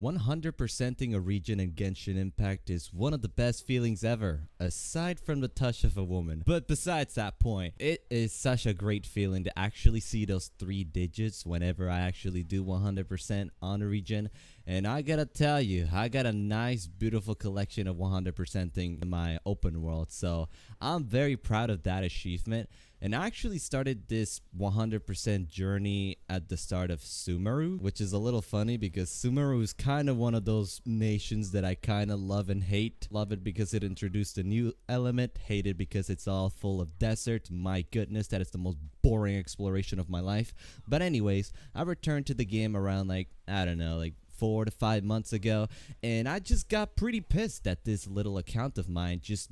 100%ing a region in Genshin Impact is one of the best feelings ever, aside from the touch of a woman. But besides that point, it is such a great feeling to actually see those 3 digits whenever I actually do 100% on a region. And I gotta tell you, I got a nice, beautiful collection of 100%ing in my open world. So I'm very proud of that achievement. And I actually started this 100% journey at the start of Sumeru, which is a little funny because Sumeru is kind of one of those nations that I kind of love and hate. Love it because it introduced a new element, hate it because it's all full of desert. My goodness, that is the most boring exploration of my life. But anyways, I returned to the game around I don't know, 4 to 5 months ago, and I just got pretty pissed that this little account of mine just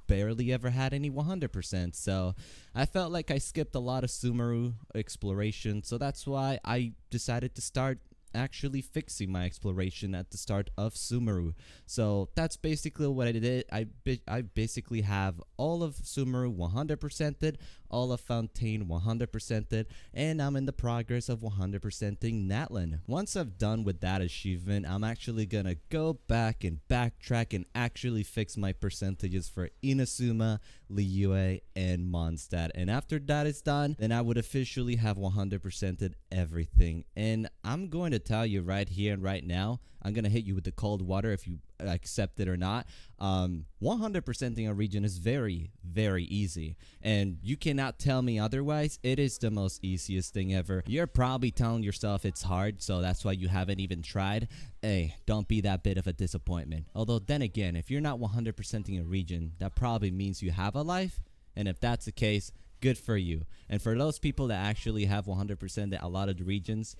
barely ever had any 100%. So I felt like I skipped a lot of Sumeru exploration, so that's why I decided to start actually fixing my exploration at the start of Sumeru. So that's basically what I did. I basically have all of Sumeru 100%ed, all of Fontaine 100%ed, and I'm in the progress of 100%ing Natlan. Once I've done with that achievement, I'm actually gonna go back and backtrack and actually fix my percentages for Inazuma, Liyue, and Mondstadt. And after that is done, then I would officially have 100%ed everything. And I'm going to tell you right here and right now, I'm going to hit you with the cold water if you accept it or not. 100%ing a region is very, very easy. And you cannot tell me otherwise. It is the most easiest thing ever. You're probably telling yourself it's hard, so that's why you haven't even tried. Hey, don't be that bit of a disappointment. Although then again, if you're not 100%ing a region, that probably means you have a life. And if that's the case, good for you. And for those people that actually have 100% at a lot of the regions,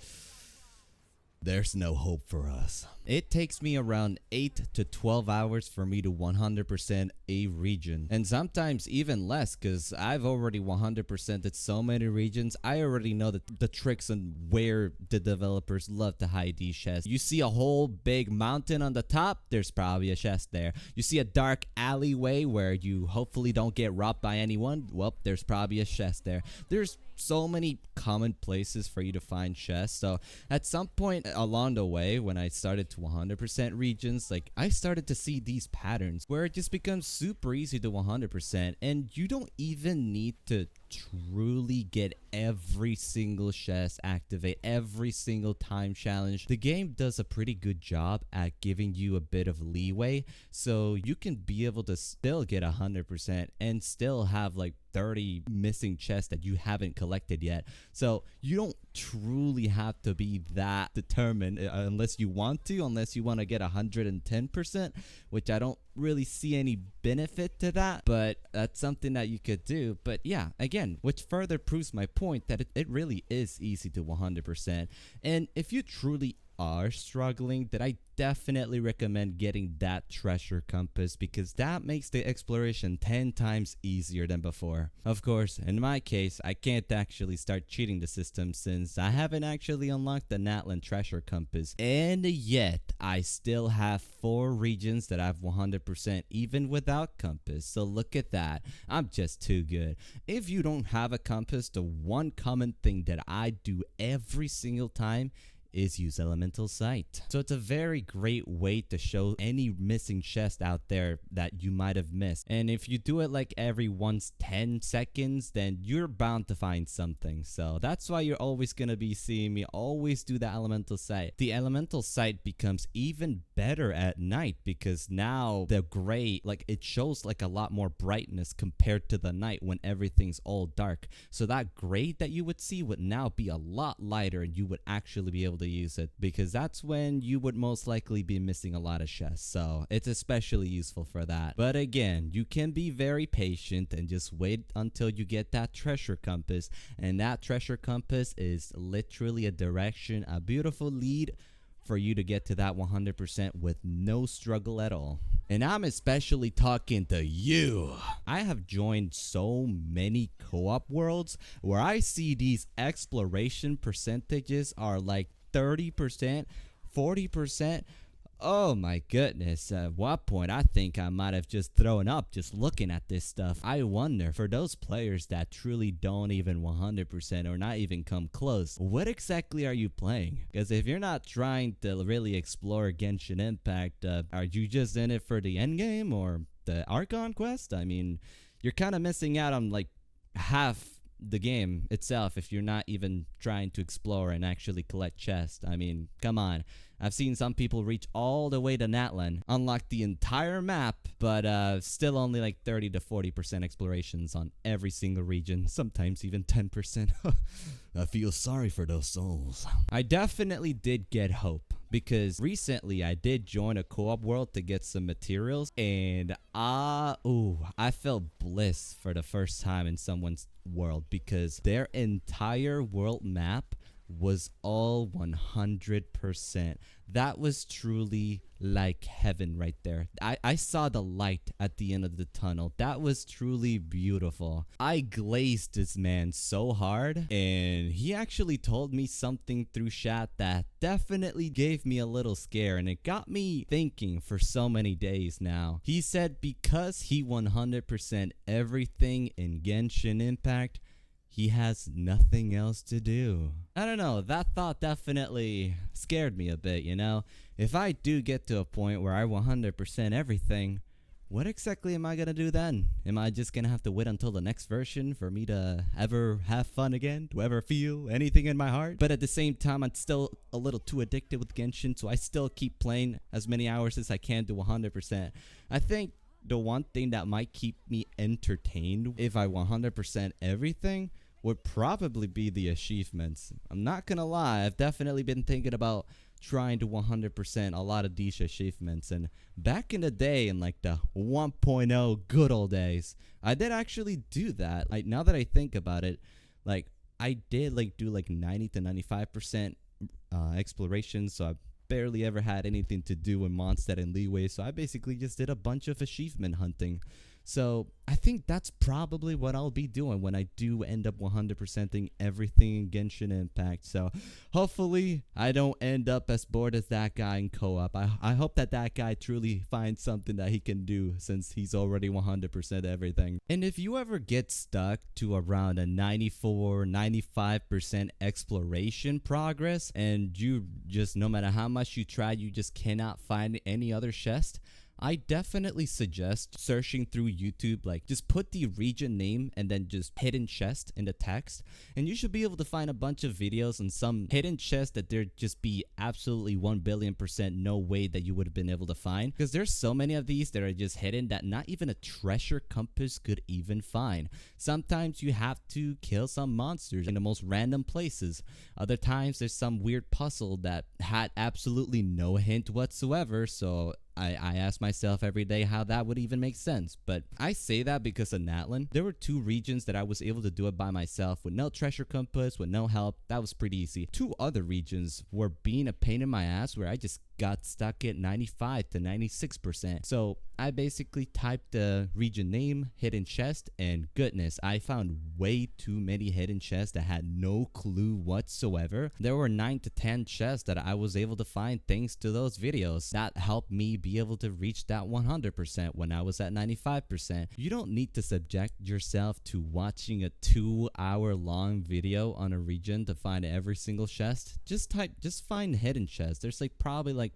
there's no hope for us. It takes me around 8 to 12 hours for me to 100% a region, and sometimes even less because I've already 100%ed so many regions. I already know the tricks on where the developers love to hide these chests. You see a whole big mountain on the top, there's probably a chest there. You see a dark alleyway where you hopefully don't get robbed by anyone, well, there's probably a chest there. There's so many common places for you to find chests. So at some point along the way, when I started to 100% regions, I started to see these patterns where it just becomes super easy to 100%, and you don't even need to truly get every single chest, activate every single time challenge. The game does a pretty good job at giving you a bit of leeway, so you can be able to still get 100% and still have 30 missing chests that you haven't collected yet. So you don't truly have to be that determined unless you want to get 110%, which I don't really see any benefit to that, but that's something that you could do. But yeah, again, which further proves my point that it really is easy to 100%. And if you truly are struggling, then I definitely recommend getting that treasure compass because that makes the exploration 10 times easier than before. Of course, in my case, I can't actually start cheating the system since I haven't actually unlocked the Natlan treasure compass, and yet I still have 4 regions that I've 100% even without compass. So look at that, I'm just too good. If you don't have a compass, the one common thing that I do every single time is use elemental sight. So it's a very great way to show any missing chest out there that you might have missed. And if you do it every once 10 seconds, then you're bound to find something. So that's why you're always gonna be seeing me always do the elemental sight. The elemental sight becomes even better at night because now the gray, it shows a lot more brightness compared to the night when everything's all dark. So that gray that you would see would now be a lot lighter, and you would actually be able to use it because that's when you would most likely be missing a lot of chests. So it's especially useful for that. But again, you can be very patient and just wait until you get that treasure compass, and that treasure compass is literally a direction, a beautiful lead for you to get to that 100% with no struggle at all. And I'm especially talking to you. I have joined so many co-op worlds where I see these exploration percentages are 30%, 40%, Oh my goodness. At what point I think I might have just thrown up just looking at this stuff. I wonder, for those players that truly don't even 100% or not even come close, what exactly are you playing? Because if you're not trying to really explore Genshin Impact, are you just in it for the end game or the Archon quest? I mean, you're kind of missing out on like half the game itself if you're not even trying to explore and actually collect chests. I mean, come on. I've seen some people reach all the way to Natlan, unlock the entire map, but still only like 30 to 40% explorations on every single region, sometimes even 10%. I feel sorry for those souls. I definitely did get hope because recently I did join a co-op world to get some materials, and I felt bliss for the first time in someone's world because their entire world map was all 100%. That was truly like heaven right there. I saw the light at the end of the tunnel. That was truly beautiful. I glazed this man so hard, and he actually told me something through chat that definitely gave me a little scare, and it got me thinking for so many days now. He said because he 100% everything in Genshin Impact, he has nothing else to do. I don't know, that thought definitely scared me a bit, you know? If I do get to a point where I 100% everything, what exactly am I gonna do then? Am I just gonna have to wait until the next version for me to ever have fun again? To ever feel anything in my heart? But at the same time, I'm still a little too addicted with Genshin, so I still keep playing as many hours as I can to 100%. I think the one thing that might keep me entertained if I 100% everything would probably be the achievements. I'm not gonna lie, I've definitely been thinking about trying to 100% a lot of these achievements, and back in the day, in like the 1.0 good old days, I did actually do that. Like, now that I think about it, like I did like do like 90 to 95% exploration, so I barely ever had anything to do with Mondstadt and Leeway, so I basically just did a bunch of achievement hunting. So I think that's probably what I'll be doing when I do end up 100%ing everything in Genshin Impact. So hopefully I don't end up as bored as that guy in co-op. I hope that guy truly finds something that he can do since he's already 100% everything. And if you ever get stuck to around a 94-95% exploration progress, and you just, no matter how much you try, you just cannot find any other chest, I definitely suggest searching through YouTube. Like, just put the region name and then just hidden chest in the text, and you should be able to find a bunch of videos on some hidden chest that there'd just be absolutely 1,000,000,000% no way that you would have been able to find, because there's so many of these that are just hidden that not even a treasure compass could even find. Sometimes you have to kill some monsters in the most random places. Other times there's some weird puzzle that had absolutely no hint whatsoever, so I ask myself every day how that would even make sense. But I say that because of Natlan, there were 2 regions that I was able to do it by myself with no treasure compass, with no help. That was pretty easy. 2 other regions were being a pain in my ass where I just got stuck at 95 to 96%. So I basically typed the region name, hidden chest, and goodness, I found way too many hidden chests that had no clue whatsoever. There were 9 to 10 chests that I was able to find thanks to those videos. That helped me be able to reach that 100% when I was at 95%. You don't need to subject yourself to watching a 2-hour long video on a region to find every single chest. Just find hidden chests. There's like probably like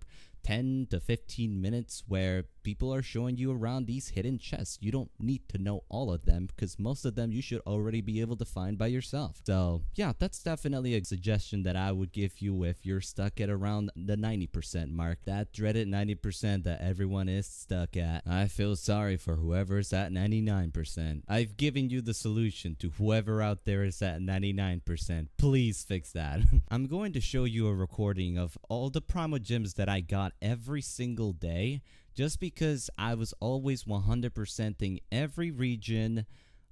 10 to 15 minutes where people are showing you around these hidden chests. You don't need to know all of them because most of them you should already be able to find by yourself. So yeah, that's definitely a suggestion that I would give you if you're stuck at around the 90% mark, that dreaded 90% that everyone is stuck at. I feel sorry for whoever's at 99%. I've given you the solution to whoever out there is at 99%. Please fix that. I'm going to show you a recording of all the Primo Gems that I got every single day, just because I was always 100%ing every region.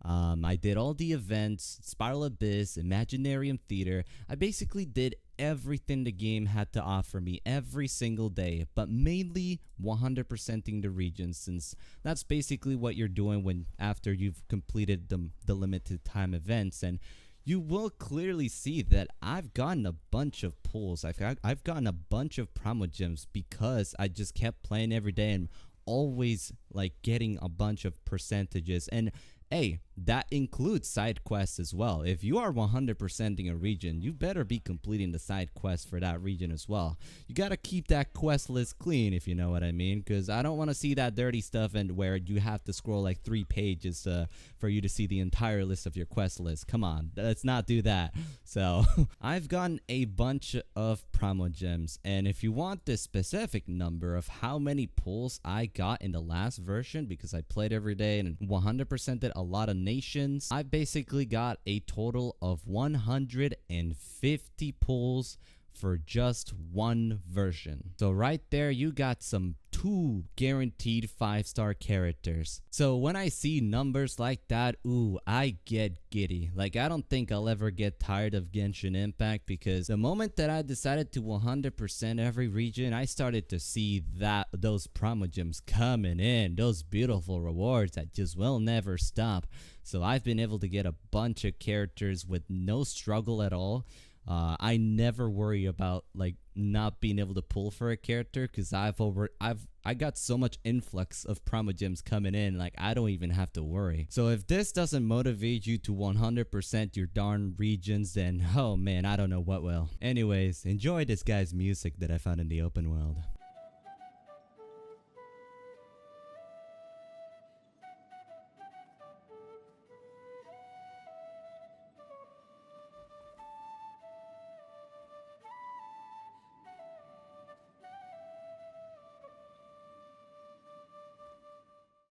I did all the events, Spiral Abyss, Imaginarium Theater. I basically did everything the game had to offer me every single day, but mainly 100%ing the regions, since that's basically what you're doing when after you've completed the limited time events, and you will clearly see that I've gotten a bunch of pulls. I've gotten a bunch of promo gems because I just kept playing every day and always like getting a bunch of percentages. And hey, that includes side quests as well. If you are 100%ing a region, you better be completing the side quest for that region as well. You gotta keep that quest list clean, if you know what I mean, because I don't want to see that dirty stuff and where you have to scroll like 3 pages for you to see the entire list of your quest list. Come on, let's not do that. So I've gotten a bunch of promo gems, and if you want the specific number of how many pulls I got in the last version, because I played every day and 100%ed a lot of nations, I basically got a total of 150 pulls for just one version. So right there you got some 2 guaranteed 5-star characters. So when I see numbers like that, ooh, I get giddy. Like, I don't think I'll ever get tired of Genshin Impact, because the moment that I decided to 100% every region, I started to see that those promo gems coming in, those beautiful rewards that just will never stop. So I've been able to get a bunch of characters with no struggle at all. I never worry about like not being able to pull for a character, because I got so much influx of promo gems coming in, like I don't even have to worry. So if this doesn't motivate you to 100% your darn regions, then oh man, I don't know what will. Anyways, enjoy this guy's music that I found in the open world.